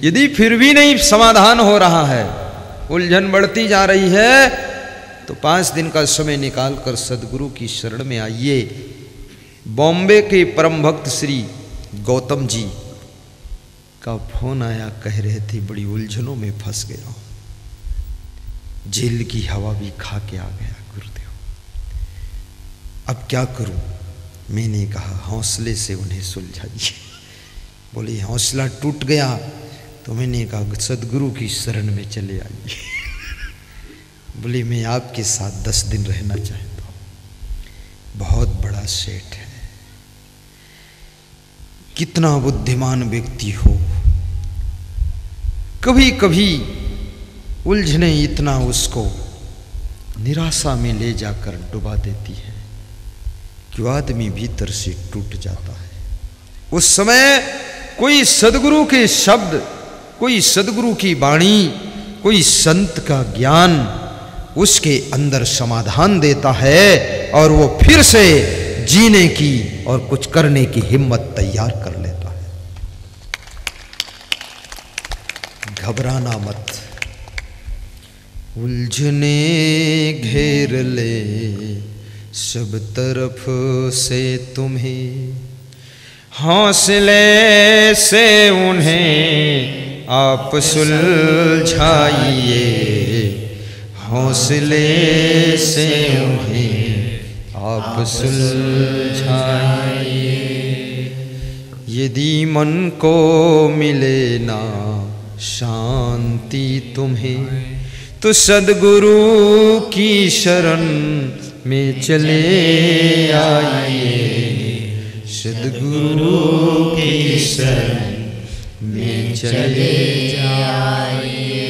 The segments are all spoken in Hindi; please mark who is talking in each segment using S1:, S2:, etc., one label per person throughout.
S1: यदि फिर भी नहीं समाधान हो रहा है, उलझन बढ़ती जा रही है, तो 5 दिन का समय निकालकर सदगुरु की शरण में आइए। बॉम्बे के परम भक्त श्री गौतम जी का फोन आया, कह रहे थे बड़ी उलझनों में फंस गया हूं, जेल की हवा भी खा के आ गया गुरुदेव, अब क्या करूं। मैंने कहा हौसले से उन्हें सुलझाइए। बोले हौसला टूट गया, तो मैंने कहा सदगुरु की शरण में चले आइए। बोले मैं आपके साथ 10 दिन रहना चाहता हूं, बहुत बड़ा सेठ है, कितना बुद्धिमान व्यक्ति हो, कभी कभी उलझने इतना उसको निराशा में ले जाकर डुबा देती है कि वो आदमी भीतर से टूट जाता है। उस समय कोई सदगुरु के शब्द, कोई सदगुरु की वाणी, कोई संत का ज्ञान उसके अंदर समाधान देता है और वो फिर से जीने की और कुछ करने की हिम्मत तैयार कर लेता है। घबराना मत, उलझने घेर ले सब तरफ से तुम्हें, हौसले से उन्हें आप सुलझाइए, हौसले से उन्हें आप सुलझाइए। यदि मन को मिले ना शांति तुम्हें, तो सदगुरु की शरण में चले आइए, सदगुरु की शरण में चले आइए।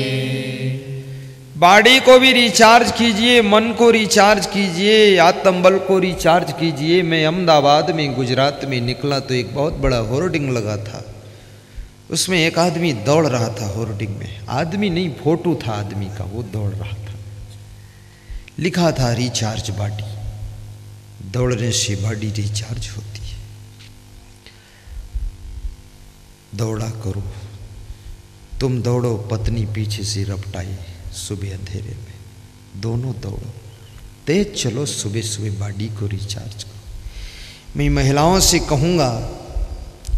S1: बॉडी को भी रिचार्ज कीजिए, मन को रिचार्ज कीजिए, आत्मबल को रिचार्ज कीजिए। मैं अहमदाबाद में, गुजरात में निकला तो एक बहुत बड़ा होर्डिंग लगा था, उसमें एक आदमी दौड़ रहा था। होर्डिंग में आदमी नहीं, फोटो था आदमी का, वो दौड़ रहा था, लिखा था रिचार्ज बॉडी, दौड़ने से बॉडी रिचार्ज होती है, दौड़ा करो। तुम दौड़ो, पत्नी पीछे से रपटाए, सुबह अंधेरे में दोनों दौड़ो, तेज चलो, सुबह सुबह बॉडी को रिचार्ज करो। मैं महिलाओं से कहूँगा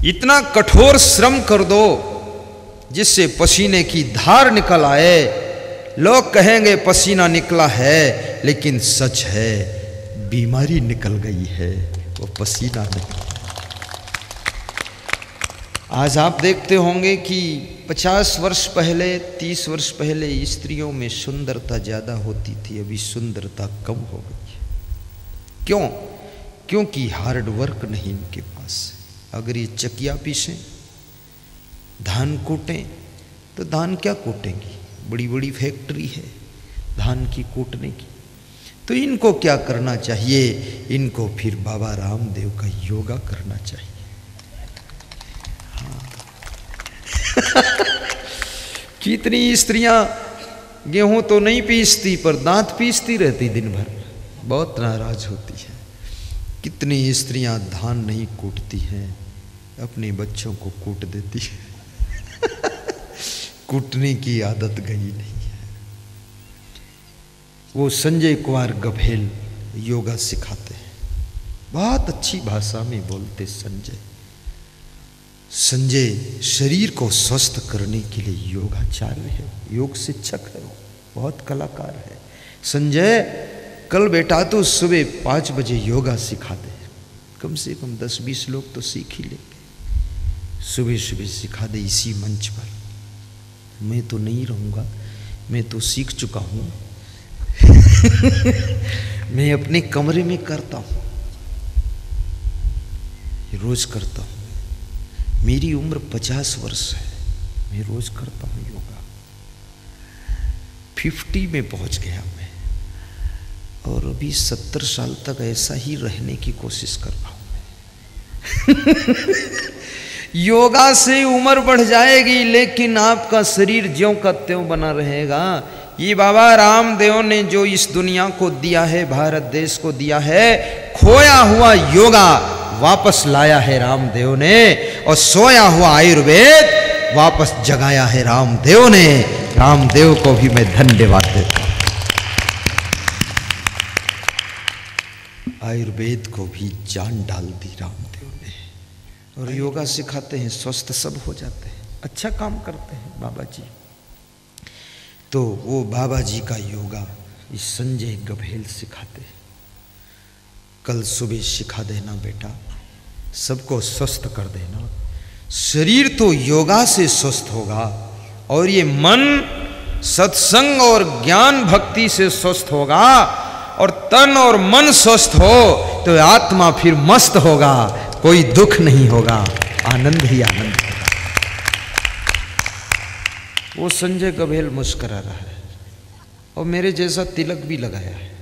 S1: इतना कठोर श्रम कर दो जिससे पसीने की धार निकल आए। लोग कहेंगे पसीना निकला है, लेकिन सच है बीमारी निकल गई है, वो पसीना नहीं। आज आप देखते होंगे कि 50 वर्ष पहले, 30 वर्ष पहले स्त्रियों में सुंदरता ज़्यादा होती थी, अभी सुंदरता कम हो गई है। क्यों? क्योंकि हार्ड वर्क नहीं इनके पास। अगर ये चकिया पीसें, धान कूटें, तो धान क्या कूटेंगी? बड़ी बड़ी फैक्ट्री है धान की कूटने की। तो इनको क्या करना चाहिए? इनको फिर बाबा रामदेव का योगा करना चाहिए। कितनी स्त्रियां गेहूं तो नहीं पीसती पर दांत पीसती रहती दिन भर, बहुत नाराज होती है। कितनी स्त्रियां धान नहीं कूटती हैं, अपने बच्चों को कूट देती है। कूटने की आदत गई नहीं है। वो संजय कुमार गभेल योगा सिखाते हैं, बहुत अच्छी भाषा में बोलते संजय। संजय शरीर को स्वस्थ करने के लिए योगाचार्य है, योग शिक्षक है, वो बहुत कलाकार है। संजय कल बेटा तो सुबह 5 बजे योगा सिखा दे, कम से कम 10-20 लोग तो सीख ही लेंगे। सुबह सुबह सिखा दे इसी मंच पर। मैं तो नहीं रहूँगा, मैं तो सीख चुका हूँ। मैं अपने कमरे में करता हूँ, रोज करता हूँ। मेरी उम्र 50 वर्ष है, मैं रोज करता हूँ योगा। 50 में पहुँच गया मैं, और अभी 70 साल तक ऐसा ही रहने की कोशिश कर रहा हूँ। योगा से उम्र बढ़ जाएगी, लेकिन आपका शरीर ज्यों का त्यों बना रहेगा। ये बाबा रामदेव ने जो इस दुनिया को दिया है, भारत देश को दिया है, खोया हुआ योगा वापस लाया है रामदेव ने, और सोया हुआ आयुर्वेद वापस जगाया है रामदेव ने। रामदेव को भी मैं धन्यवाद देता हूं। आयुर्वेद को भी जान डाल दी रामदेव ने, और योगा सिखाते हैं, स्वस्थ सब हो जाते हैं, अच्छा काम करते हैं बाबा जी। तो वो बाबा जी का योगा इस संजय गभेल सिखाते हैं। कल सुबह सिखा देना बेटा, सबको स्वस्थ कर देना। शरीर तो योगा से स्वस्थ होगा, और ये मन सत्संग और ज्ञान भक्ति से स्वस्थ होगा, और तन और मन स्वस्थ हो तो आत्मा फिर मस्त होगा, कोई दुख नहीं होगा, आनंद ही आनंद होगा। वो संजय गभेल मुस्करा रहा है, और मेरे जैसा तिलक भी लगाया है।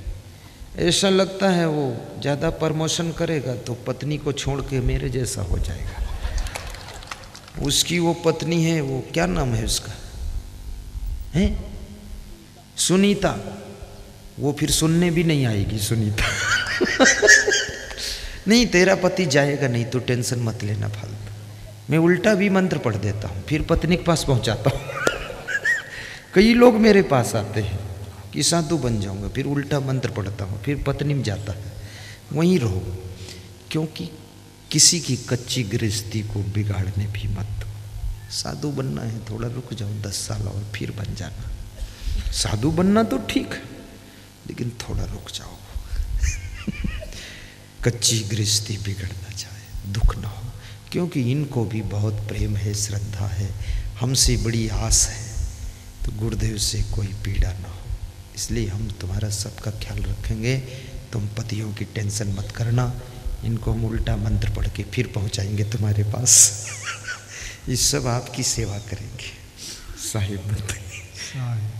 S1: ऐसा लगता है वो ज़्यादा प्रमोशन करेगा तो पत्नी को छोड़ के मेरे जैसा हो जाएगा। उसकी वो पत्नी है, वो क्या नाम है उसका, है सुनीता, वो फिर सुनने भी नहीं आएगी सुनीता। नहीं तेरा पति जाएगा नहीं, तो टेंशन मत लेना फालतू। मैं उल्टा भी मंत्र पढ़ देता हूँ, फिर पत्नी के पास पहुँचाता हूँ। कई लोग मेरे पास आते हैं कि साधु बन जाऊंगा, फिर उल्टा मंत्र पढ़ता हूँ, फिर पत्नी में जाता है। वहीं रहो, क्योंकि किसी की कच्ची गृहस्थी को बिगाड़ने भी मत दो। साधु बनना है, थोड़ा रुक जाओ 10 साल और फिर बन जाना। साधु बनना तो ठीक है, लेकिन थोड़ा रुक जाओ। कच्ची गृहस्थी बिगड़ना चाहे, दुख ना हो, क्योंकि इनको भी बहुत प्रेम है, श्रद्धा है, हमसे बड़ी आस है, तो गुरुदेव से कोई पीड़ा ना हो। इसलिए हम तुम्हारा सबका ख्याल रखेंगे। तुम पतियों की टेंशन मत करना, इनको हम उल्टा मंत्र पढ़ के फिर पहुंचाएंगे तुम्हारे पास। ये सब आपकी सेवा करेंगे। साहिब बताइए,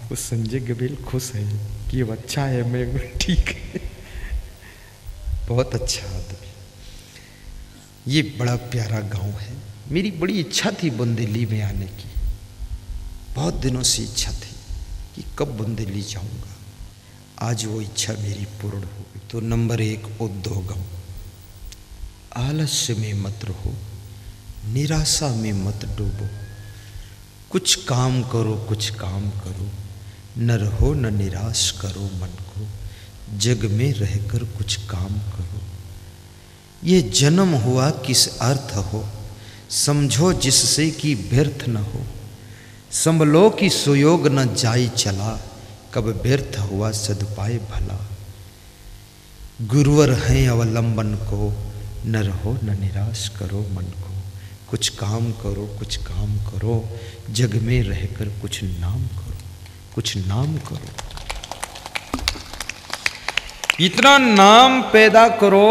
S1: वो संजय गभेल खुश है कि अब अच्छा है, मैं ठीक है, बहुत अच्छा आदमी। ये बड़ा प्यारा गांव है। मेरी बड़ी इच्छा थी बुंदेली में आने की, बहुत दिनों से इच्छा थी कि कब बुंदेली जाऊंगा। आज वो इच्छा मेरी पूर्ण हो गई। तो नंबर 1 उद्योगम, आलस्य में मत रहो, निराशा में मत डूबो, कुछ काम करो, कुछ काम करो, न रहो न निराश करो मन को, जग में रहकर कुछ काम करो। ये जन्म हुआ किस अर्थ हो, समझो जिससे कि व्यर्थ न हो, संभलो कि सुयोग न जाई चला, कब व्यर्थ हुआ सदुपाय भला। गुरुवर हैं अवलंबन को, न रहो न निराश करो मन को, कुछ काम करो, कुछ काम करो, जग में रहकर कुछ नाम करो, कुछ नाम करो। इतना नाम पैदा करो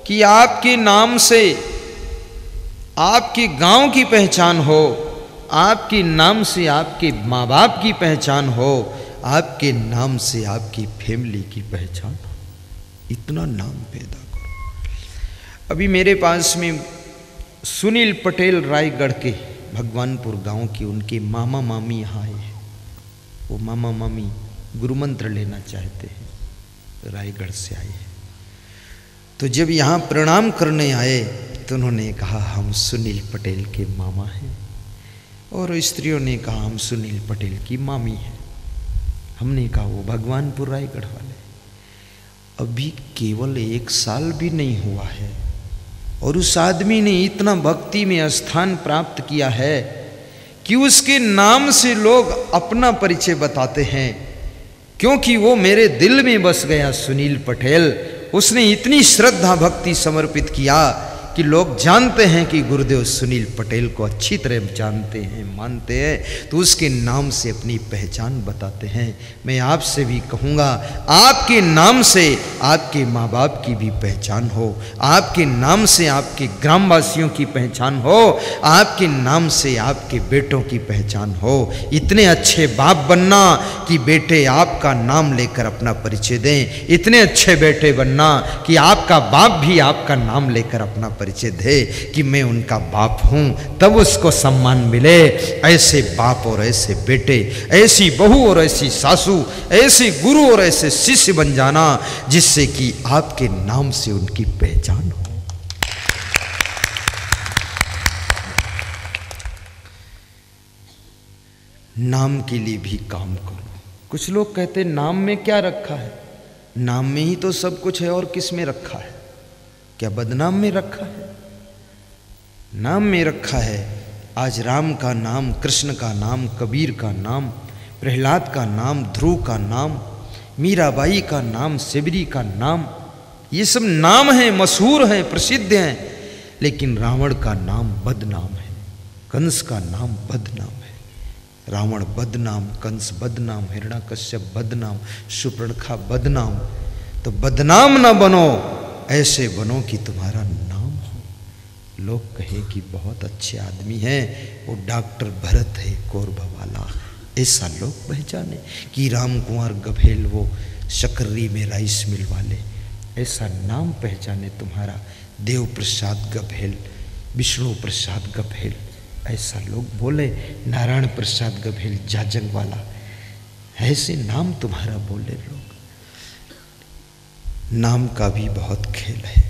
S1: कि आपके नाम से आपके गांव की पहचान हो, आपके नाम से आपके माँ बाप की पहचान हो, आपके नाम से आपकी फैमिली की पहचान हो। इतना नाम पैदा करो। अभी मेरे पास में सुनील पटेल रायगढ़ के भगवानपुर गांव के उनके मामा मामी यहाँ आए हैं। वो मामा मामी गुरु मंत्र लेना चाहते हैं, रायगढ़ से आए हैं। तो जब यहाँ प्रणाम करने आए तो उन्होंने कहा हम सुनील पटेल के मामा हैं, और स्त्रियों ने कहा हम सुनील पटेल की मामी हैं। हमने कहा वो भगवानपुर रायगढ़ वाले। अभी केवल 1 साल भी नहीं हुआ है और उस आदमी ने इतना भक्ति में स्थान प्राप्त किया है कि उसके नाम से लोग अपना परिचय बताते हैं, क्योंकि वो मेरे दिल में बस गया। सुनील पटेल, उसने इतनी श्रद्धा भक्ति समर्पित किया कि लोग जानते हैं कि गुरुदेव सुनील पटेल को अच्छी तरह जानते हैं, मानते हैं, तो उसके नाम से अपनी पहचान बताते हैं। मैं आपसे भी कहूँगा, आपके नाम से आपके माँ बाप की भी पहचान हो, आपके नाम से आपके ग्रामवासियों की पहचान हो, आपके नाम से आपके बेटों की पहचान हो। इतने अच्छे बाप बनना कि बेटे आपका नाम लेकर अपना परिचय दें, इतने अच्छे बेटे बनना कि आपका बाप भी आपका नाम लेकर अपना परिचय दे कि मैं उनका बाप हूं, तब उसको सम्मान मिले। ऐसे बाप और ऐसे बेटे, ऐसी बहू और ऐसी सासू, ऐसे गुरु और ऐसे शिष्य बन जाना जिससे कि आपके नाम से उनकी पहचान हो। नाम के लिए भी काम करो। कुछ लोग कहते नाम में क्या रखा है, नाम में ही तो सब कुछ है और किस में रखा है, क्या बदनाम में रखा है? नाम में रखा है। आज राम का नाम, कृष्ण का नाम, कबीर का नाम, प्रहलाद का नाम, ध्रुव का नाम, मीराबाई का नाम, सिबरी का नाम, ये सब नाम हैं, मशहूर हैं, प्रसिद्ध हैं। लेकिन रावण का नाम बदनाम है, कंस का नाम बदनाम है। रावण बदनाम, कंस बदनाम, हिरण्याकश्यप बदनाम, शूर्पणखा बदनाम। तो बदनाम ना बनो, ऐसे बनो कि तुम्हारा नाम हो, लोग कहे कि बहुत अच्छे आदमी हैं, वो डॉक्टर भरत है कोरबा वाला, ऐसा लोग पहचाने। कि राम कुंवर गभेल वो शकर्री में राइस मिल वाले, ऐसा नाम पहचाने तुम्हारा। देव प्रसाद गभेल, विष्णु प्रसाद गभेल, ऐसा लोग बोले। नारायण प्रसाद गभेल जाजंग वाला, ऐसे नाम तुम्हारा बोले लोग। नाम का भी बहुत खेल है,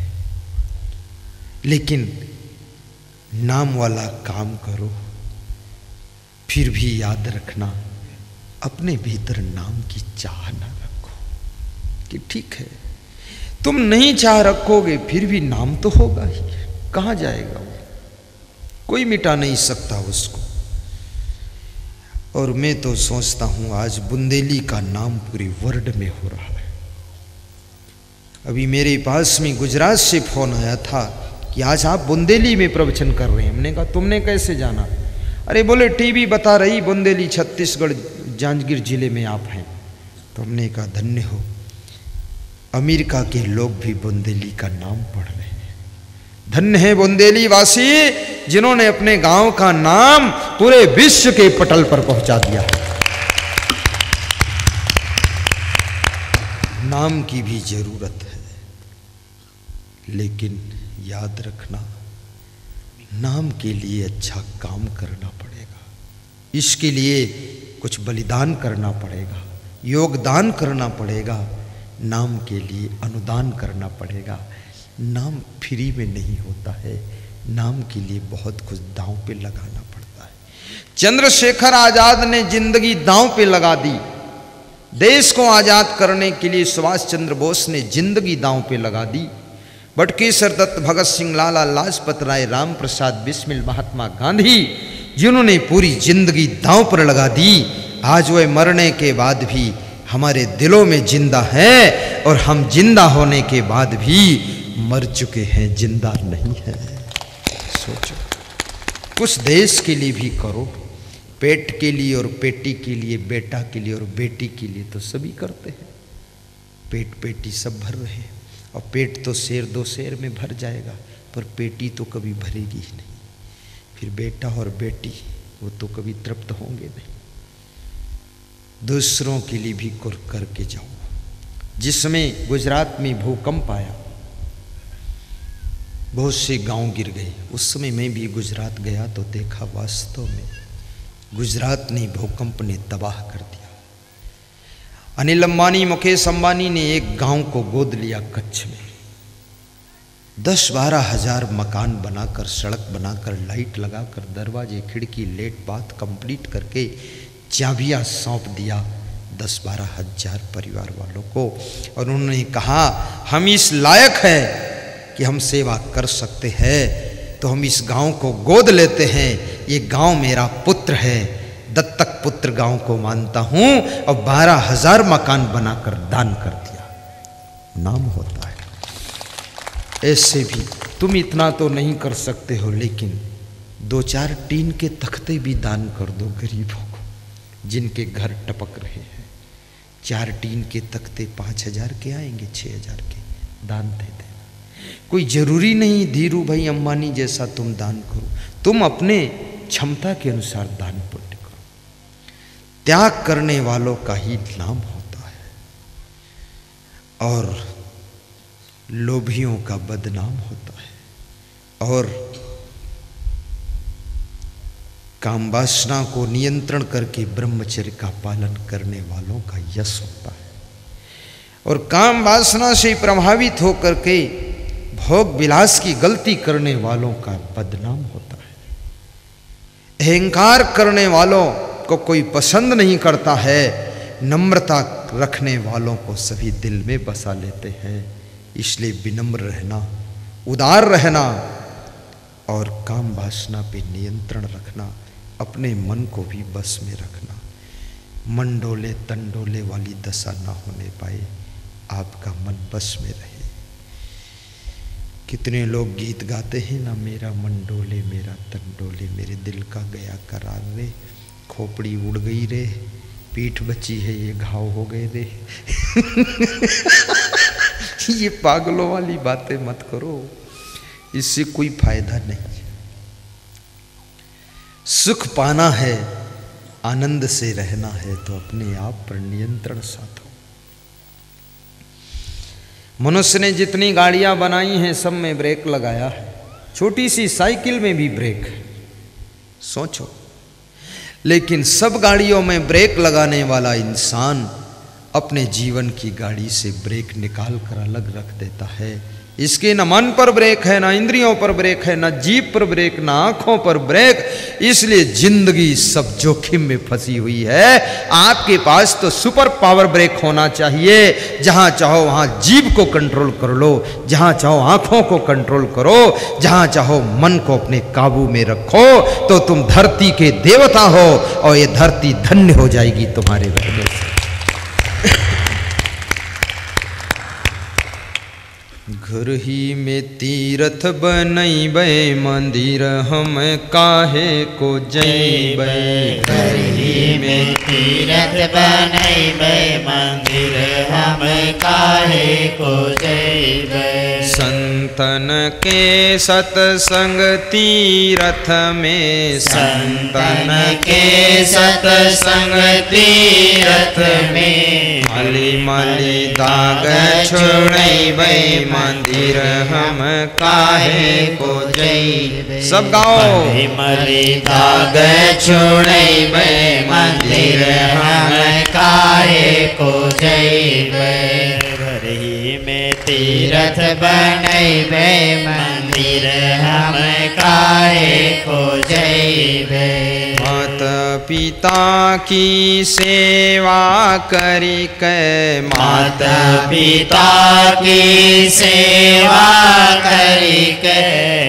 S1: लेकिन नाम वाला काम करो। फिर भी याद रखना, अपने भीतर नाम की चाह ना रखो कि ठीक है, तुम नहीं चाह रखोगे फिर भी नाम तो होगा ही, कहां जाएगा वो, कोई मिटा नहीं सकता उसको। और मैं तो सोचता हूं आज बुंदेली का नाम पूरे वर्ल्ड में हो रहा है। अभी मेरे पास में गुजरात से फोन आया था कि आज आप बुंदेली में प्रवचन कर रहे हैं। हमने कहा तुमने कैसे जाना? अरे बोले टीवी बता रही बुंदेली छत्तीसगढ़ जांजगीर जिले में आप हैं। तो हमने कहा धन्य हो, अमेरिका के लोग भी बुंदेली का नाम पढ़ रहे हैं। धन्य है बुंदेली वासी जिन्होंने अपने गांव का नाम पूरे विश्व के पटल पर पहुंचा दिया। नाम की भी जरूरत है, लेकिन याद रखना, नाम के लिए अच्छा काम करना पड़ेगा, इसके लिए कुछ बलिदान करना पड़ेगा, योगदान करना पड़ेगा, नाम के लिए अनुदान करना पड़ेगा। नाम फ्री में नहीं होता है, नाम के लिए बहुत कुछ दांव पे लगाना पड़ता है। चंद्रशेखर आजाद ने जिंदगी दांव पे लगा दी। देश को आजाद करने के लिए सुभाष चंद्र बोस ने जिंदगी दांव पे लगा दी। बटुकेश्वर दत्त, भगत सिंह, लाला लाजपत राय, राम प्रसाद बिस्मिल, महात्मा गांधी, जिन्होंने पूरी जिंदगी दांव पर लगा दी, आज वह मरने के बाद भी हमारे दिलों में जिंदा है, और हम जिंदा होने के बाद भी मर चुके हैं, जिंदा नहीं है। सोचो, कुछ देश के लिए भी करो। पेट के लिए और बेटी के लिए, बेटा के लिए और बेटी के लिए तो सभी करते हैं। पेट पेटी सब भर रहे हैं, और पेट तो शेर दो शेर में भर जाएगा, पर पेटी तो कभी भरेगी ही नहीं। फिर बेटा और बेटी वो तो कभी तृप्त होंगे नहीं। दूसरों के लिए भी करके जाओ। जिसमें गुजरात में भूकंप आया, बहुत से गांव गिर गए। उस समय मैं भी गुजरात गया तो देखा वास्तव में गुजरात ने, भूकंप ने तबाह कर दिया। अनिल अंबानी, मुकेश अंबानी ने एक गांव को गोद लिया कच्छ में। 10-12 हजार मकान बनाकर, सड़क बनाकर, लाइट लगाकर, दरवाजे, खिड़की, लेट बाथ कंप्लीट करके चाबियां सौंप दिया 10-12 हजार परिवार वालों को। और उन्होंने कहा हम इस लायक है कि हम सेवा कर सकते हैं, तो हम इस गांव को गोद लेते हैं। ये गांव मेरा पुत्र है, दत्तक पुत्र गांव को मानता हूं। और 12,000 मकान बनाकर दान कर दिया। नाम होता है। ऐसे भी तुम इतना तो नहीं कर सकते हो, लेकिन 2-4 टीन के तख्ते भी दान कर दो गरीबों को, जिनके घर टपक रहे हैं। 4 टीन के तख्ते 5,000 के आएंगे, 6,000 के दान दे देना। कोई जरूरी नहीं धीरू भाई अंबानी जैसा तुम दान करो, तुम अपने क्षमता के अनुसार दान पुण्य करो। त्याग करने वालों का ही नाम होता है, और लोभियों का बदनाम होता है। और काम वासना को नियंत्रण करके ब्रह्मचर्य का पालन करने वालों का यश होता है। और काम वासना से प्रभावित होकर के भोग विलास की गलती करने वालों का बदनाम होता है। अहंकार करने वालों, को कोई पसंद नहीं करता है, नम्रता रखने वालों को सभी दिल में बसा लेते हैं। इसलिए विनम्र रहना, उदार रहना और काम वासना पे नियंत्रण रखना, अपने मन को भी बस में रखना। मंडोले तंडोले वाली दशा ना होने पाए, आपका मन बस में रहे। कितने लोग गीत गाते हैं ना, मेरा मंडोले मेरा तंडोले, मेरे दिल का गया करार रे, खोपड़ी उड़ गई रे, पीठ बची है ये घाव हो गए रे। ये पागलों वाली बातें मत करो, इससे कोई फायदा नहीं। सुख पाना है, आनंद से रहना है तो अपने आप पर नियंत्रण साधो। मनुष्य ने जितनी गाड़ियां बनाई हैं सब में ब्रेक लगाया है, छोटी सी साइकिल में भी ब्रेक है, सोचो। लेकिन सब गाड़ियों में ब्रेक लगाने वाला इंसान अपने जीवन की गाड़ी से ब्रेक निकाल कर अलग रख देता है। इसके न मन पर ब्रेक है, ना इंद्रियों पर ब्रेक है, ना जीभ पर ब्रेक, ना आंखों पर ब्रेक। इसलिए जिंदगी सब जोखिम में फंसी हुई है। आपके पास तो सुपर पावर ब्रेक होना चाहिए। जहां चाहो वहां जीभ को कंट्रोल कर लो, जहां चाहो आंखों को कंट्रोल करो, जहां चाहो मन को अपने काबू में रखो, तो तुम धरती के देवता हो और ये धरती धन्य हो जाएगी तुम्हारे रहने से। घर ही में तीर्थ बनैबै, मंदिर हम काहे को जैबै।
S2: घर ही में तीर्थ बनैबै, मंदिर हम काहे को जैबै।
S1: संतन के सत्संग तीर्थ में,
S2: संतन के सत्संग तीर्थ में,
S1: मली मली दाग छोड़ैबै, मंदिर हम काहे को जैबै। सब गाओ।
S2: मली मली दाग छोड़ैबै, मंदिर हम काहे को जैबै। घर ही में तीर्थ बनैबै, मंदिर हम काहे को जैबै।
S1: माता पिता की सेवा करी के,
S2: माता पिता की सेवा करी के,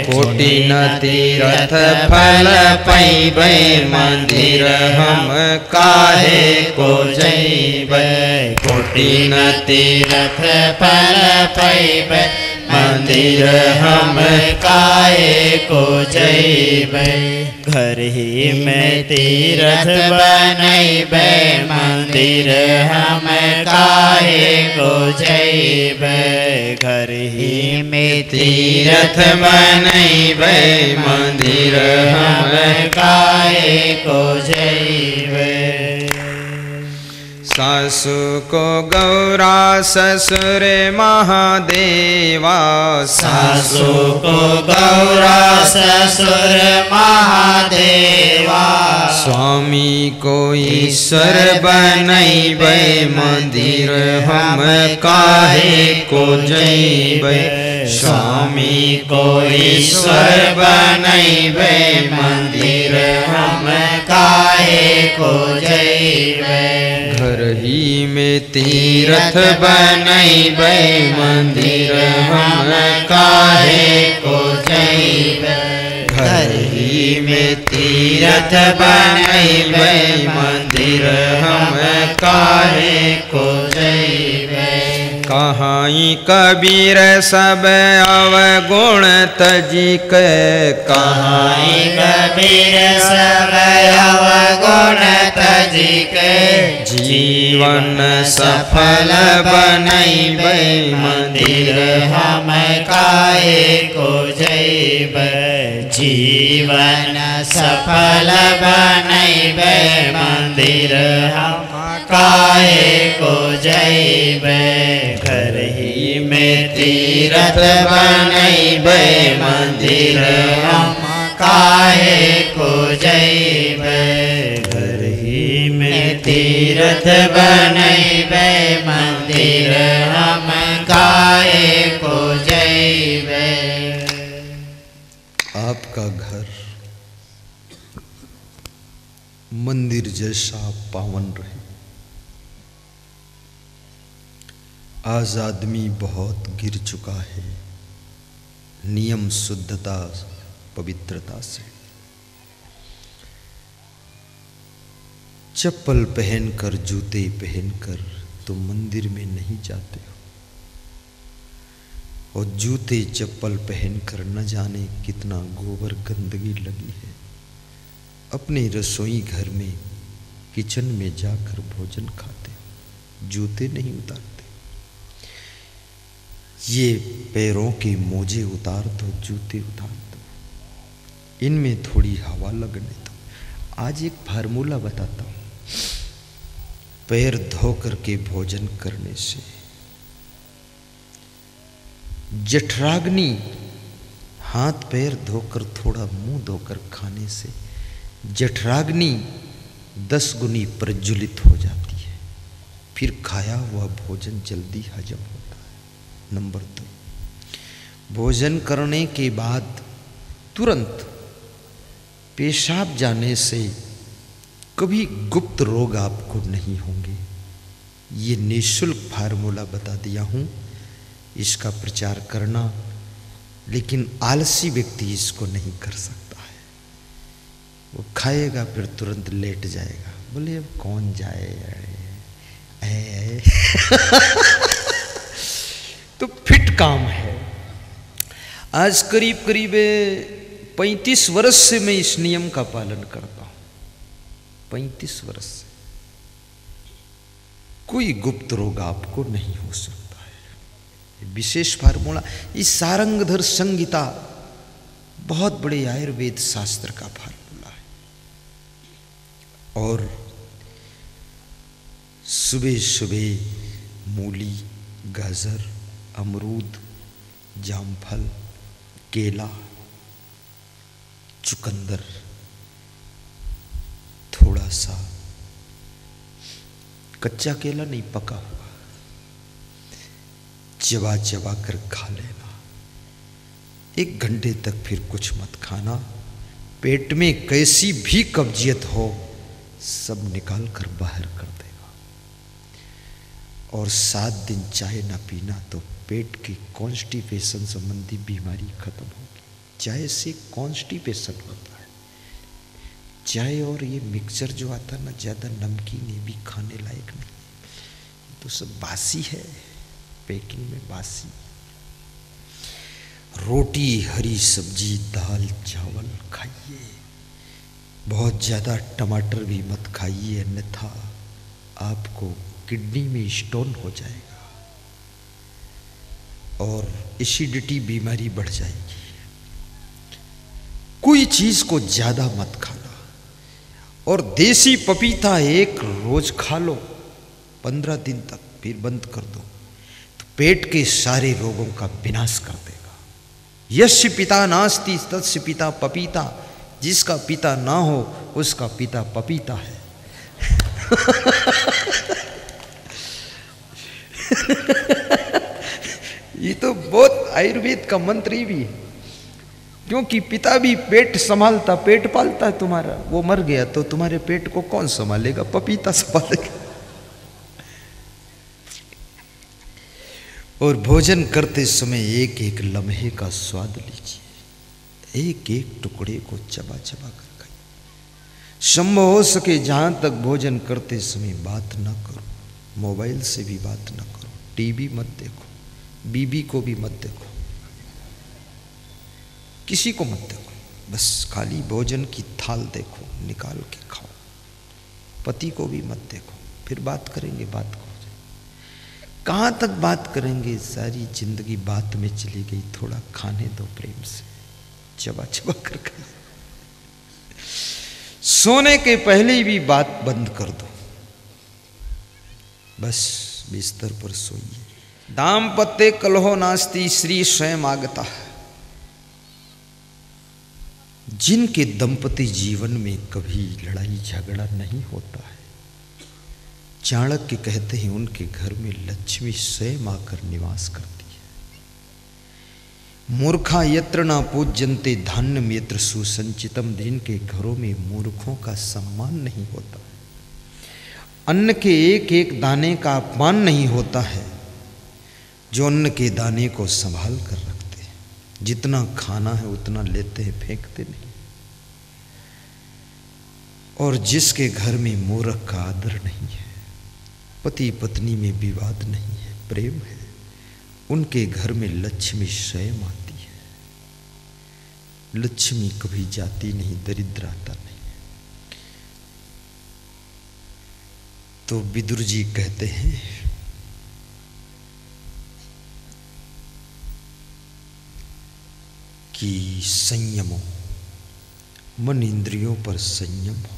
S1: कोटि न तीर्थ फल पैबै, मंदिर हम काहे को जैबै।
S2: कोटि न तीर्थ फल पैबै, मंदिर हम काहे को जैबै। घर ही में तीर्थ बनैबै, मंदिर हम काहे को जैबै। घर ही में तीर्थ बनैबै, मंदिर हम काहे को जैबै।
S1: सासु को गौरा ससुर महादेवा,
S2: सासु को गौरा ससुर महादेवा।
S1: स्वामी को ईश्वर बनैबै, मंदिर हम काहे को जैबै।
S2: स्वामी को ईश्वर बनैबै, मंदिर हम काहे को जैबै।
S1: घर ही में तीर्थ बनैबै, मंदिर हम काहे को जैबै।
S2: घर ही में तीर्थ बनैबै, मंदिर हम काहे को जैबै।
S1: कहाई कबीर सब अवगुण तजी के,
S2: कहाई कबीर सब अवगुण तजी के।
S1: जीवन सफल बनैबै,
S2: मंदिर हम काहे को जैबै। जीवन सफल बनैबै, मंदिर हम काहे को जैबै। घर ही में तीर्थ बनैबै, मंदिर हम काहे को जैबै। घर ही में तीर्थ बनैबै, मंदिर हम काहे को जैबै।
S1: आपका घर मंदिर जैसा पावन रहे। आज आदमी बहुत गिर चुका है नियम, शुद्धता, पवित्रता से। चप्पल पहनकर, जूते पहनकर तुम मंदिर में नहीं जाते हो, और जूते चप्पल पहनकर न जाने कितना गोबर गंदगी लगी है। अपने रसोई घर में, किचन में जाकर भोजन खाते हो, जूते नहीं उतारते। ये पैरों के मोजे उतार दो, जूते उतार दो, इनमें थोड़ी हवा लगने दो। आज एक फार्मूला बताता हूं। पैर धो करके भोजन करने से, जठराग्नि, हाथ पैर धोकर थोड़ा मुंह धोकर खाने से जठराग्नि 10 गुनी प्रज्वलित हो जाती है। फिर खाया हुआ भोजन जल्दी हजम होता है। नंबर 2, भोजन करने के बाद तुरंत पेशाब जाने से कभी गुप्त रोग आपको नहीं होंगे। ये निःशुल्क फार्मूला बता दिया हूं, इसका प्रचार करना, लेकिन आलसी व्यक्ति इसको नहीं कर सकता है। वो खाएगा फिर तुरंत लेट जाएगा, बोले अब कौन जाए तो फिट काम है। आज करीब करीब 35 वर्ष से मैं इस नियम का पालन करता हूं। 35 वर्ष से कोई गुप्त रोग आपको नहीं हो सकता है। विशेष फार्मूला, इस सारंगधर संहिता बहुत बड़े आयुर्वेद शास्त्र का फार्मूला है। और सुबह सुबह मूली, गाजर, अमरूद, जामफल, केला, चुकंदर, थोड़ा सा कच्चा केला नहीं, पका हुआ, चबा चबा कर खा लेना। 1 घंटे तक फिर कुछ मत खाना। पेट में कैसी भी कब्जियत हो सब निकाल कर बाहर कर देगा। और 7 दिन चाय ना पीना तो पेट की कॉन्स्टिपेशन संबंधी बीमारी खत्म होगी। चाय से कॉन्स्टिपेशन होता है। चाय और ये मिक्सचर जो आता ना, ज़्यादा नमकीन, ये भी खाने लायक नहीं, तो सब बासी है, पैकिंग में बासी। रोटी, हरी सब्जी, दाल, चावल खाइए। बहुत ज़्यादा टमाटर भी मत खाइए, अन्यथा आपको किडनी में स्टोन हो जाएगा और एसिडिटी बीमारी बढ़ जाएगी। कोई चीज़ को ज़्यादा मत खाना। और देसी पपीता 1 रोज खा लो 15 दिन तक, फिर बंद कर दो, तो पेट के सारे रोगों का विनाश कर देगा। यस्य पिता नास्ति तस्य पिता पपीता, जिसका पिता ना हो उसका पिता पपीता है। ये तो बहुत आयुर्वेद का मंत्र ही भी है, क्योंकि पिता भी पेट संभालता, पेट पालता है तुम्हारा। वो मर गया तो तुम्हारे पेट को कौन संभालेगा? पपीता संभालेगा। और भोजन करते समय एक एक लम्हे का स्वाद लीजिए, एक एक टुकड़े को चबा चबा कर खाइए। संभव हो सके जहां तक भोजन करते समय बात ना करो, मोबाइल से भी बात ना करो, टीवी मत देखो, बीबी को भी मत देखो, किसी को मत देखो, बस खाली भोजन की थाल देखो, निकाल के खाओ। पति को भी मत देखो, फिर बात करेंगे, बात को कहाँ तक बात करेंगे? सारी जिंदगी बात में चली गई। थोड़ा खाने दो प्रेम से, चबा चबा कर खाओ। सोने के पहले भी बात बंद कर दो, बस बिस्तर पर सोइए। दाम्पत्ये कलहो नास्ति श्री स्वयं आगता। जिनके दंपति जीवन में कभी लड़ाई झगड़ा नहीं होता है, चाणक्य कहते हैं उनके घर में लक्ष्मी स्वयं आकर निवास करती है। मूर्खा यत्र न पूज्यन्ते धान्यम यत्र सुसंचितम। जिनके घरों में मूर्खों का सम्मान नहीं होता, अन्न के एक एक दाने का अपमान नहीं होता है, जो अन्न के दाने को संभाल कर रखते हैं, जितना खाना है उतना लेते हैं, फेंकते नहीं। और जिसके घर में मूर्ख का आदर नहीं है, पति पत्नी में विवाद नहीं है, प्रेम है, उनके घर में लक्ष्मी स्वयं आती है। लक्ष्मी कभी जाती नहीं, दरिद्र आता नहीं। तो विदुर जी कहते हैं कि संयम हो, मन इंद्रियों पर संयम हो।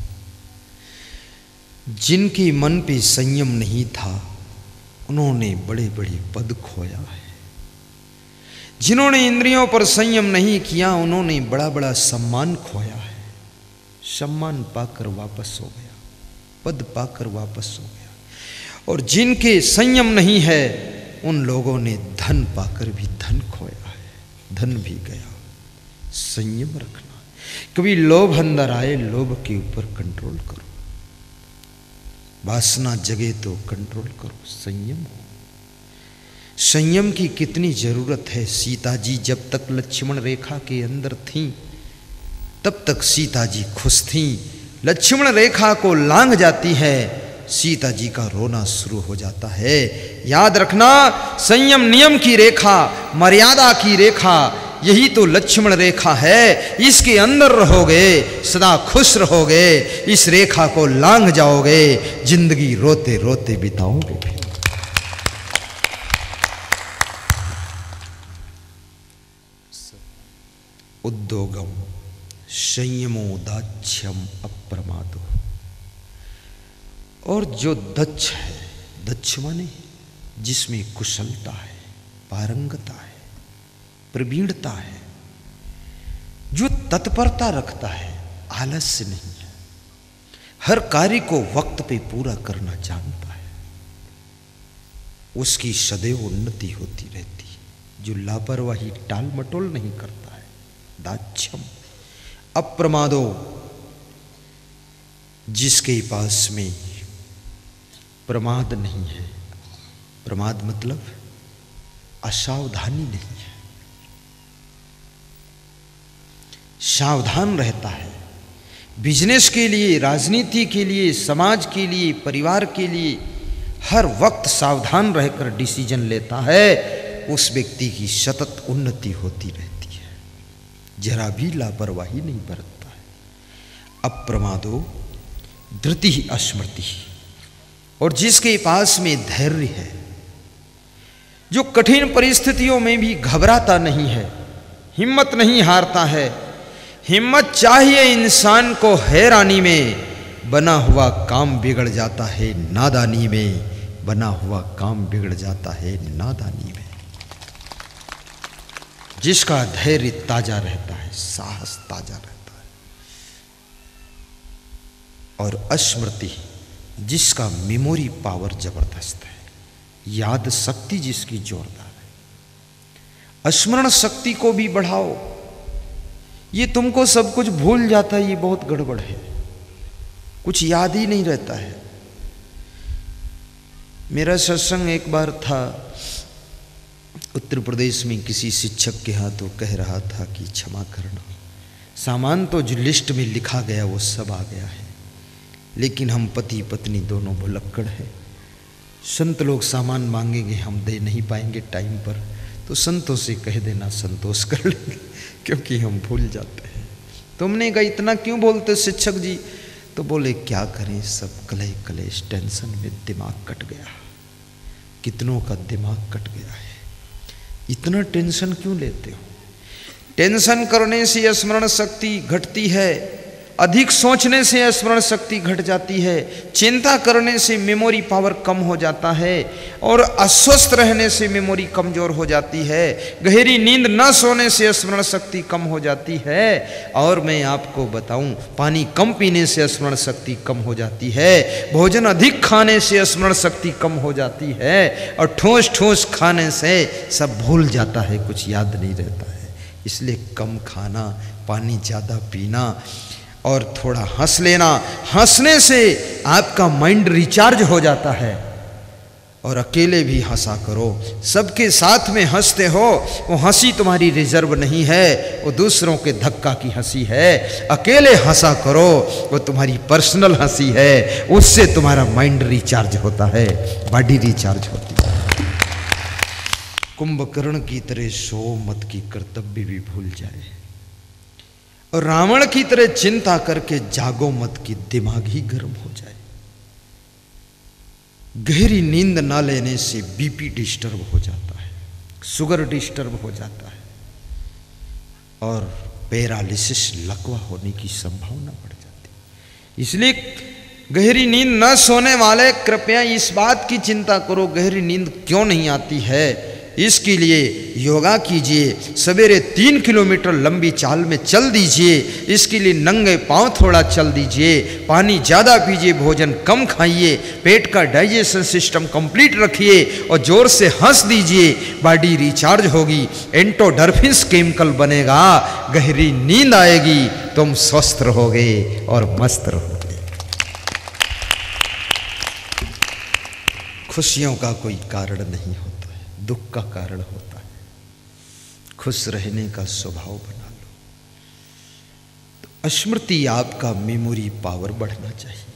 S1: जिनके मन पे संयम नहीं था उन्होंने बड़े बड़े पद खोया है। जिन्होंने इंद्रियों पर संयम नहीं किया उन्होंने बड़ा बड़ा सम्मान खोया है। सम्मान पाकर वापस हो गया, पद पाकर वापस हो गया। और जिनके संयम नहीं है उन लोगों ने धन पाकर भी धन खोया है, धन भी गया। संयम रखना, कभी लोभ अंदर आए लोभ के ऊपर कंट्रोल करो, वासना जगे तो कंट्रोल करो, संयम हो। संयम की कितनी जरूरत है। सीता जी जब तक लक्ष्मण रेखा के अंदर थीं तब तक सीता जी खुश थीं। लक्ष्मण रेखा को लांघ जाती है, सीता जी का रोना शुरू हो जाता है। याद रखना, संयम नियम की रेखा, मर्यादा की रेखा, यही तो लक्ष्मण रेखा है। इसके अंदर रहोगे सदा खुश रहोगे, इस रेखा को लांघ जाओगे जिंदगी रोते रोते बिताओगे। उद्योगम संयमो दाक्ष्यम अप्रमादो। और जो दक्ष है, दक्ष माने जिसमें कुशलता है, पारंगता है, प्रवीणता है, जो तत्परता रखता है, आलस्य नहीं है, हर कार्य को वक्त पे पूरा करना जानता है, उसकी सदैव उन्नति होती रहती है। जो लापरवाही टाल मटोल नहीं करता है, दाक्ष्यम अप्रमादो, जिसके पास में प्रमाद नहीं है। प्रमाद मतलब असावधानी नहीं है, सावधान रहता है। बिजनेस के लिए, राजनीति के लिए, समाज के लिए, परिवार के लिए हर वक्त सावधान रहकर डिसीजन लेता है, उस व्यक्ति की सतत उन्नति होती रहती है, जरा भी लापरवाही नहीं बरतता है। अप्रमादो धृति स्मृति, और जिसके पास में धैर्य है, जो कठिन परिस्थितियों में भी घबराता नहीं है, हिम्मत नहीं हारता है। हिम्मत चाहिए इंसान को हैरानी में, बना हुआ काम बिगड़ जाता है नादानी में, बना हुआ काम बिगड़ जाता है नादानी में। जिसका धैर्य ताजा रहता है, साहस ताजा रहता है। और स्मृति, जिसका मेमोरी पावर जबरदस्त है, याद शक्ति जिसकी जोरदार है। स्मरण शक्ति को भी बढ़ाओ। ये तुमको सब कुछ भूल जाता है, ये बहुत गड़बड़ है, कुछ याद ही नहीं रहता है। मेरा सत्संग एक बार था उत्तर प्रदेश में, किसी शिक्षक के यहाँ, तो कह रहा था कि क्षमा करना, सामान तो जो लिस्ट में लिखा गया वो सब आ गया है, लेकिन हम पति पत्नी दोनों भुलक्कड़ हैं। संत लोग सामान मांगेंगे, हम दे नहीं पाएंगे टाइम पर, तो संतों से कह देना संतोष कर लेंगे, क्योंकि हम भूल जाते हैं। तुमने कहा इतना क्यों बोलते शिक्षक जी? तो बोले क्या करें, सब कलेश कलेश टेंशन में दिमाग कट गया। कितनों का दिमाग कट गया है, इतना टेंशन क्यों लेते हो? टेंशन करने से स्मरण शक्ति घटती है, अधिक सोचने से स्मरण शक्ति घट जाती है, चिंता करने से मेमोरी पावर कम हो जाता है, और अस्वस्थ रहने से मेमोरी कमजोर हो जाती है, गहरी नींद न सोने से स्मरण शक्ति कम हो जाती है। और मैं आपको बताऊं, पानी कम पीने से स्मरण शक्ति कम हो जाती है, भोजन अधिक खाने से स्मरण शक्ति कम हो जाती है, और ठोस ठोस खाने से सब भूल जाता है, कुछ याद नहीं रहता है। इसलिए कम खाना, पानी ज़्यादा पीना और थोड़ा हंस लेना। हंसने से आपका माइंड रिचार्ज हो जाता है। और अकेले भी हंसा करो, सबके साथ में हंसते हो, वो हंसी तुम्हारी रिजर्व नहीं है, वो दूसरों के धक्का की हंसी है। अकेले हंसा करो, वो तुम्हारी पर्सनल हंसी है, उससे तुम्हारा माइंड रिचार्ज होता है, बॉडी रिचार्ज होती है। कुंभकर्ण की तरह सो मत की कर्तव्य भी भूल जाए, और रावण की तरह चिंता करके जागो मत की दिमाग ही गर्म हो जाए। गहरी नींद ना लेने से बीपी डिस्टर्ब हो जाता है, शुगर डिस्टर्ब हो जाता है, और पैरालिसिस, लकवा होने की संभावना बढ़ जाती है। इसलिए गहरी नींद न सोने वाले कृपया इस बात की चिंता करो गहरी नींद क्यों नहीं आती है। इसके लिए योगा कीजिए, सवेरे 3 किलोमीटर लंबी चाल में चल दीजिए, इसके लिए नंगे पांव थोड़ा चल दीजिए, पानी ज़्यादा पीजिए, भोजन कम खाइए, पेट का डाइजेशन सिस्टम कंप्लीट रखिए और जोर से हंस दीजिए, बॉडी रिचार्ज होगी, एंडोर्फिन्स केमिकल बनेगा, गहरी नींद आएगी, तुम स्वस्थ रहोगे और मस्त रहोगे। खुशियों का कोई कारण नहीं होता, दुख का कारण होता है। खुश रहने का स्वभाव बना लो तो स्मृति, आपका मेमोरी पावर बढ़ना चाहिए।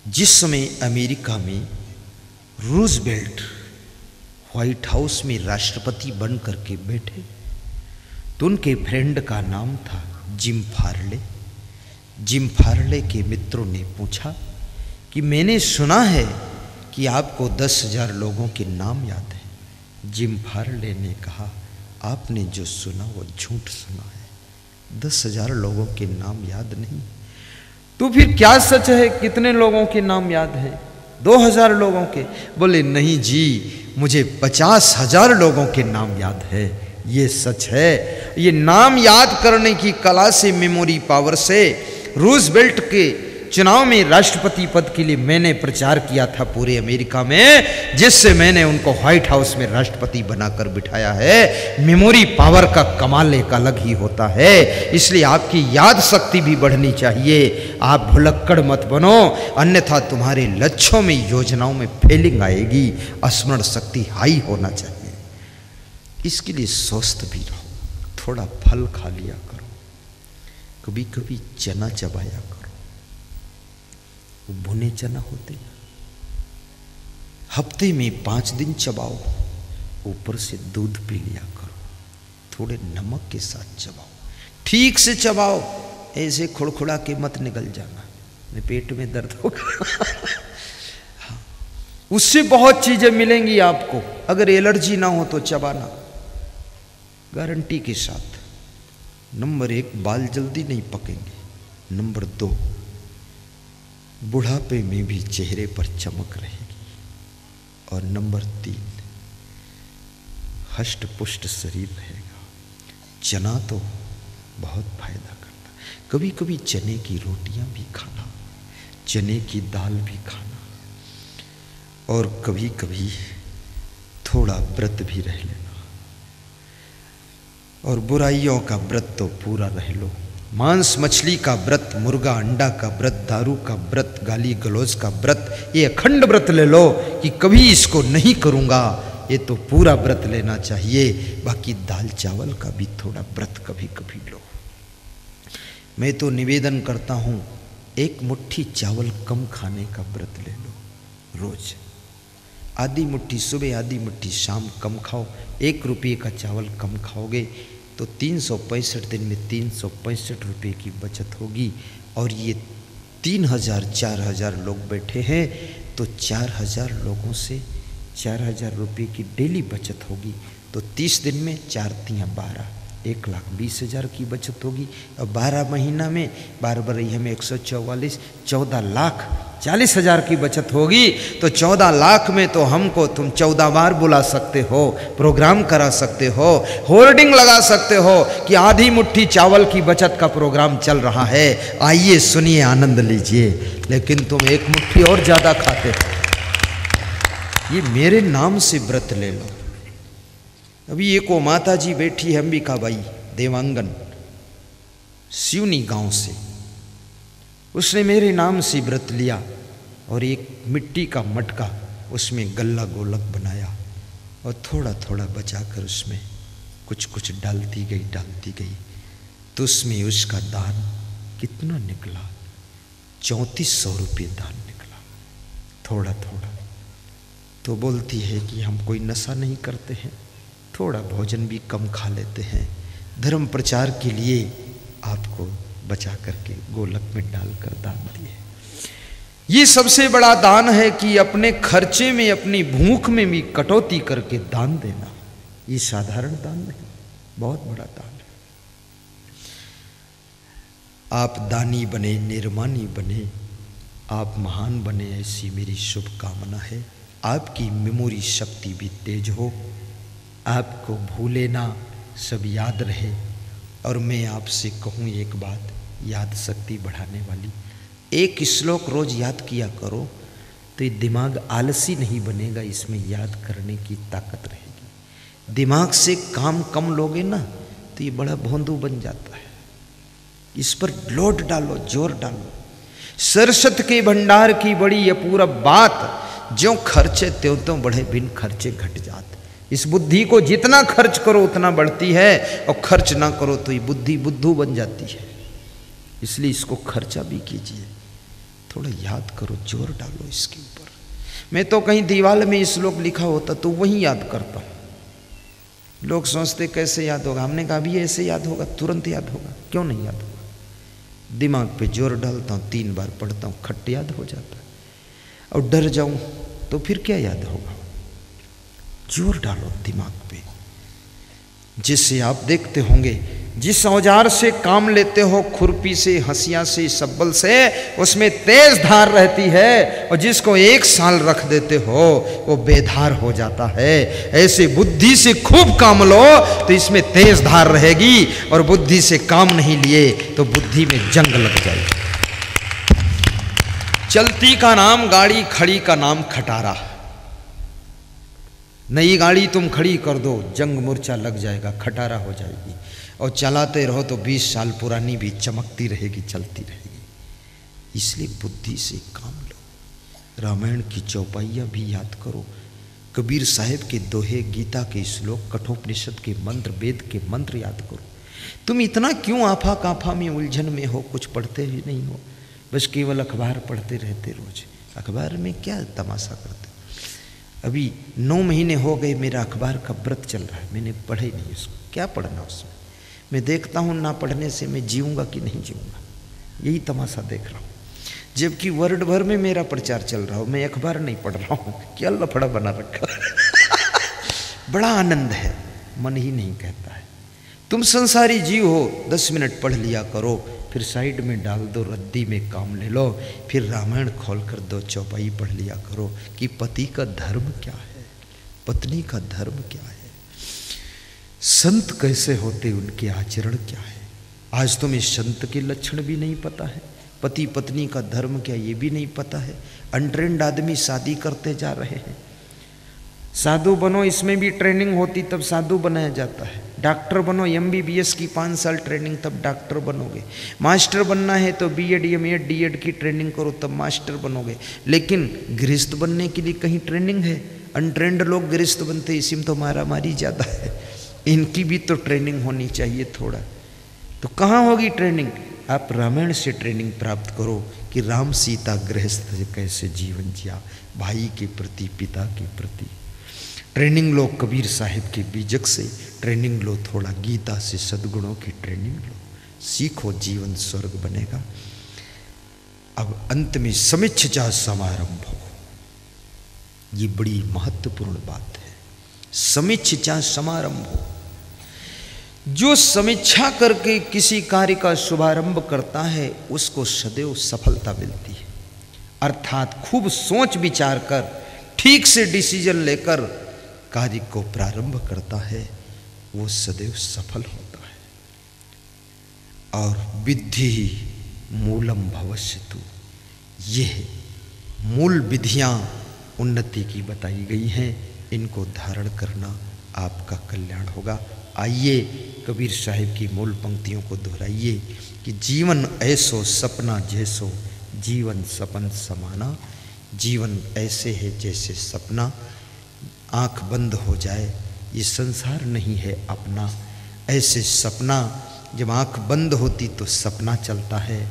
S1: जिस समय अमेरिका में रूजवेल्ट व्हाइट हाउस में राष्ट्रपति बन करके बैठे तो उनके फ्रेंड का नाम था जिम फार्ले। जिम फार्ले के मित्रों ने पूछा कि मैंने सुना है कि आपको 10,000 लोगों के नाम याद है। जिम फार्ले ने कहा, आपने जो सुना वो झूठ सुना है, 10,000 लोगों के नाम याद नहीं। तो फिर क्या सच है, कितने लोगों के नाम याद है? 2,000 लोगों के? बोले नहीं जी, मुझे 50,000 लोगों के नाम याद है, ये सच है। ये नाम याद करने की कला से, मेमोरी पावर से, रूजवेल्ट के चुनाव में राष्ट्रपति पद के लिए मैंने प्रचार किया था पूरे अमेरिका में, जिससे मैंने उनको व्हाइट हाउस में राष्ट्रपति बनाकर बिठाया है। मेमोरी पावर का कमाल एक अलग ही होता है। इसलिए आपकी याद शक्ति भी बढ़नी चाहिए। आप भुलक्कड़ मत बनो, अन्यथा तुम्हारे लक्ष्यों में, योजनाओं में फेलिंग आएगी। स्मरण शक्ति हाई होना चाहिए। इसके लिए स्वस्थ भी रहो, थोड़ा फल खा लिया करो, कभी कभी चना चबाया करो, भुने चना होते हैं, हफ्ते में 5 दिन चबाओ, ऊपर से दूध पी लिया करो, थोड़े नमक के साथ चबाओ, ठीक से चबाओ, ऐसे खुड़खुड़ा के मत निकल जाना, मेरे पेट में दर्द होगा। उससे बहुत चीजें मिलेंगी आपको। अगर एलर्जी ना हो तो चबाना, गारंटी के साथ। नंबर 1, बाल जल्दी नहीं पकेंगे। नंबर 2, बुढ़ापे में भी चेहरे पर चमक रहेगी। और नंबर 3, हष्ट पुष्ट शरीर रहेगा। चना तो बहुत फायदा करता। कभी कभी चने की रोटियां भी खाना, चने की दाल भी खाना, और कभी कभी थोड़ा व्रत भी रह लेना। और बुराइयों का व्रत तो पूरा रह लो। मांस मछली का व्रत, मुर्गा अंडा का व्रत, दारू का व्रत, गाली गलौज का व्रत, ये अखंड व्रत ले लो कि कभी इसको नहीं करूँगा, ये तो पूरा व्रत लेना चाहिए। बाकी दाल चावल का भी थोड़ा व्रत कभी कभी लो। मैं तो निवेदन करता हूँ, 1 मुट्ठी चावल कम खाने का व्रत ले लो रोज। आधी मुट्ठी सुबह, आधी मुट्ठी शाम कम खाओ। 1 रुपये का चावल कम खाओगे तो 365 दिन में 365 रुपये की बचत होगी। और ये 3,000-4,000 लोग बैठे हैं तो 4,000 लोगों से 4,000 रुपये की डेली बचत होगी। तो 30 दिन में 4 × 12, 1,20,000 की बचत होगी। और 12 महीना में 12 बरहिया में 144, 14,40,000 की बचत होगी। तो 14 लाख में तो हमको तुम 14 बार बुला सकते हो, प्रोग्राम करा सकते हो, होर्डिंग लगा सकते हो कि आधी मुट्ठी चावल की बचत का प्रोग्राम चल रहा है, आइए सुनिए, आनंद लीजिए। लेकिन तुम 1 मुट्ठी और ज़्यादा खाते हो। ये मेरे नाम से व्रत ले लो। अभी एक वो माता जी बैठी है अंबिकाबाई देवांगन, सिवनी गांव से। उसने मेरे नाम से व्रत लिया और एक मिट्टी का मटका उसमें गल्ला गोलक बनाया और थोड़ा थोड़ा बचाकर उसमें कुछ कुछ डालती गई तो उसमें उसका दान कितना निकला, 3400 रुपये दान निकला, थोड़ा थोड़ा। तो बोलती है कि हम कोई नशा नहीं करते हैं, थोड़ा भोजन भी कम खा लेते हैं, धर्म प्रचार के लिए आपको बचा करके गोलक में डालकर दान दिए। ये सबसे बड़ा दान है कि अपने खर्चे में, अपनी भूख में भी कटौती करके दान देना। ये साधारण दान नहीं, बहुत बड़ा दान है। आप दानी बने, निर्माणी बने, आप महान बने, ऐसी मेरी शुभकामना है। आपकी मेमोरी शक्ति भी तेज हो, आपको भूले ना, सब याद रहे। और मैं आपसे कहूँ एक बात याद शक्ति बढ़ाने वाली, एक श्लोक रोज याद किया करो तो ये दिमाग आलसी नहीं बनेगा, इसमें याद करने की ताकत रहेगी। दिमाग से काम कम लोगे ना तो ये बड़ा भोंदू बन जाता है। इस पर लोड डालो, जोर डालो। सरसत के भंडार की बड़ी अपूर्व बात, जो खर्चे त्यों त्यों बढ़े, बिन खर्चे घट जाते। इस बुद्धि को जितना खर्च करो उतना बढ़ती है, और खर्च ना करो तो ये बुद्धि बुद्धू बन जाती है। इसलिए इसको खर्चा भी कीजिए, थोड़ा याद करो, जोर डालो इसके ऊपर। मैं तो कहीं दीवार में श्लोक लिखा होता तो वही याद करता हूँ। लोग सोचते कैसे याद होगा, हमने कहा भी ऐसे याद होगा, तुरंत याद होगा। क्यों नहीं याद होगा? दिमाग पे जोर डालता हूँ, 3 बार पढ़ता हूँ, खट याद हो जाता है। और डर जाऊँ तो फिर क्या याद होगा? जोर डालो दिमाग पे। जिससे आप देखते होंगे, जिस औजार से काम लेते हो, खुरपी से, हंसिया से, सब्बल से, उसमें तेज धार रहती है, और जिसको 1 साल रख देते हो वो बेधार हो जाता है। ऐसे बुद्धि से खूब काम लो तो इसमें तेज धार रहेगी, और बुद्धि से काम नहीं लिए तो बुद्धि में जंग लग जाएगी। चलती का नाम गाड़ी, खड़ी का नाम खटारा। नई गाड़ी तुम खड़ी कर दो, जंग मूर्छा लग जाएगा, खटारा हो जाएगी। और चलाते रहो तो 20 साल पुरानी भी चमकती रहेगी, चलती रहेगी। इसलिए बुद्धि से काम लो। रामायण की चौपाइयाँ भी याद करो, कबीर साहब के दोहे, गीता के श्लोक, कठोपनिषद के मंत्र, वेद के मंत्र याद करो। तुम इतना क्यों आफा काफा में उलझन में हो, कुछ पढ़ते ही नहीं हो, बस केवल अखबार पढ़ते रहते रोज। अखबार में क्या तमाशा करते? अभी 9 महीने हो गए मेरा अखबार का व्रत चल रहा है, मैंने पढ़े नहीं उसको। क्या पढ़ना उसमें? मैं देखता हूँ ना पढ़ने से मैं जीऊँगा कि नहीं जीऊँगा, यही तमाशा देख रहा हूँ। जबकि वर्ल्ड भर में मेरा प्रचार चल रहा हो, मैं अखबार नहीं पढ़ रहा हूँ। क्या लफड़ा बना रखा बड़ा आनंद है, मन ही नहीं कहता है। तुम संसारी जीव हो, 10 मिनट पढ़ लिया करो, फिर साइड में डाल दो, रद्दी में काम ले लो, फिर रामायण खोलकर 2 चौपाई पढ़ लिया करो कि पति का धर्म क्या है, पत्नी का धर्म क्या है, संत कैसे होते, उनके आचरण क्या है। आज तुम्हें संत के लक्षण भी नहीं पता है, पति पत्नी का धर्म क्या ये भी नहीं पता है। अनट्रेंड आदमी शादी करते जा रहे हैं। साधु बनो, इसमें भी ट्रेनिंग होती तब साधु बनाया जाता है। डॉक्टर बनो, MBBS की 5 साल ट्रेनिंग तब डॉक्टर बनोगे। मास्टर बनना है तो BEd MAd DEd की ट्रेनिंग करो तब मास्टर बनोगे। लेकिन गृहस्थ बनने के लिए कहीं ट्रेनिंग है? अनट्रेंड लोग गृहस्थ बनते, इसी में तो मारा मारी ज़्यादा है। इनकी भी तो ट्रेनिंग होनी चाहिए थोड़ा। तो कहाँ होगी ट्रेनिंग? आप रामायण से ट्रेनिंग प्राप्त करो कि राम सीता गृहस्थ कैसे जीवन जिया, भाई के प्रति, पिता के प्रति। ट्रेनिंग लो कबीर साहिब के बीजक से, ट्रेनिंग लो थोड़ा गीता से, सद्गुणों की ट्रेनिंग लो, सीखो, जीवन स्वर्ग बनेगा। अब अंत में समीक्षा समारंभ हो, ये बड़ी महत्वपूर्ण बात है। समीक्षा समारंभ हो, जो समीक्षा करके किसी कार्य का शुभारंभ करता है उसको सदैव सफलता मिलती है। अर्थात खूब सोच विचार कर, ठीक से डिसीजन लेकर कार्य को प्रारंभ करता है, वो सदैव सफल होता है। और विद्धि मूलम भवस्यतु, ये मूल विधियां उन्नति की बताई गई हैं, इनको धारण करना आपका कल्याण होगा। आइए कबीर साहिब की मूल पंक्तियों को दोहराइए कि जीवन ऐसो सपना जैसो, जीवन सपन समाना। जीवन ऐसे है जैसे सपना, आँख बंद हो जाए ये संसार नहीं है अपना। ऐसे सपना, जब आँख बंद होती तो सपना चलता है,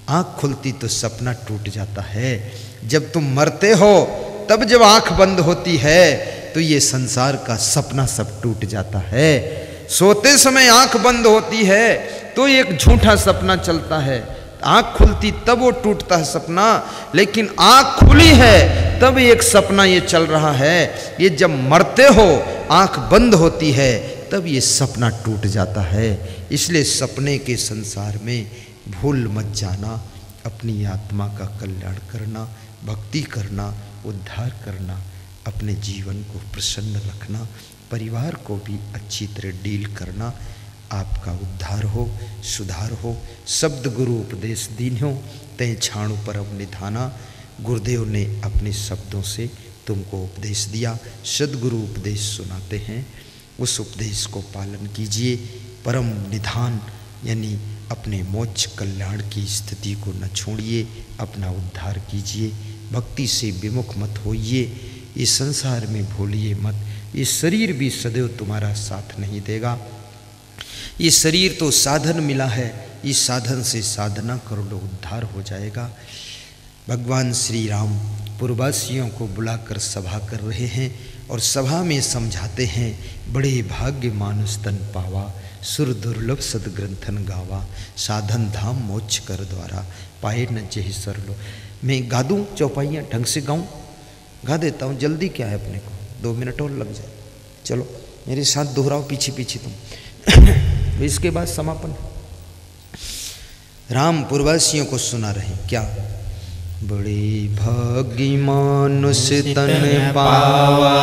S1: आँख खुलती तो सपना टूट जाता है। जब तुम मरते हो तब जब आँख बंद होती है तो ये संसार का सपना सब टूट जाता है। सोते समय आँख बंद होती है तो एक झूठा सपना चलता है, आँख खुलती तब वो टूटता है सपना, लेकिन आँख खुली है तब एक सपना ये चल रहा है। ये जब मरते हो आँख बंद होती है तब ये सपना टूट जाता है। इसलिए सपने के संसार में भूल मत जाना, अपनी आत्मा का कल्याण करना, भक्ति करना, उद्धार करना, अपने जीवन को प्रसन्न रखना, परिवार को भी अच्छी तरह डील करना, आपका उद्धार हो, सुधार हो। शब्द गुरु उपदेश दीन्यो तय छाणु परम निधाना। गुरुदेव ने अपने शब्दों से तुमको उपदेश दिया, सदगुरु उपदेश सुनाते हैं, उस उपदेश को पालन कीजिए। परम निधान यानी अपने मोक्ष कल्याण की स्थिति को न छोड़िए, अपना उद्धार कीजिए, भक्ति से विमुख मत होइए, इस संसार में भूलिए मत। ये शरीर भी सदैव तुम्हारा साथ नहीं देगा। ये शरीर तो साधन मिला है, इस साधन से साधना कर लो, उद्धार हो जाएगा। भगवान श्री राम पूर्ववासियों को बुलाकर सभा कर रहे हैं और सभा में समझाते हैं, बड़े भाग्य मानुष तन पावा, सुर दुर्लभ सदग्रंथन गावा, साधन धाम मोक्ष कर द्वारा, पाए न जेहि सरलो। मैं गा दूँ चौपाइयाँ, ढंग से गाऊँ? गा देता हूँ, जल्दी क्या है अपने को, 2 मिनट और लग जाए। चलो मेरे साथ दोहराओ पीछे पीछे तुम। इसके बाद समापन। राम पूर्ववासियों को सुना रहे क्या? बड़े भाग्य मानुष तन पावा,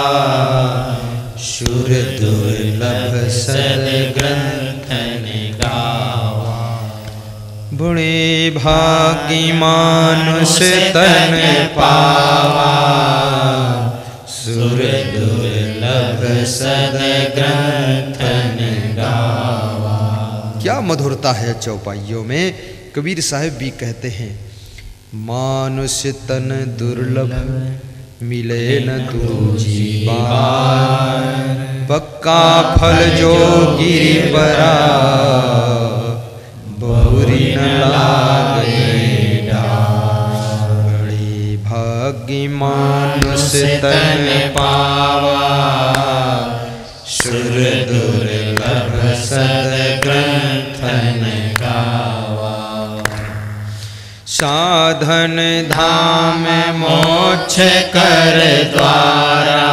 S1: सुर दुर्लभ सदग्रंथन गावा। बड़े भाग्य मानुष तन पावा, सुर दुर्लभ सदग्रंथन गावा। क्या मधुरता है चौपाइयों में। कबीर साहिब भी कहते हैं, मानुष तन दुर्लभ मिले न दूजी बार, पक्का फल जो गिरि परा, बहुरी न लागे डार। बड़े भाग्य मानुष तन पावा, सुर दुर्लभ सदग्रंथन गावा। साधन धाम मोक्ष कर द्वारा,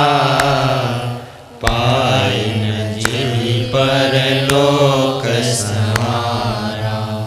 S1: पाए न जेहि परलोक समारा।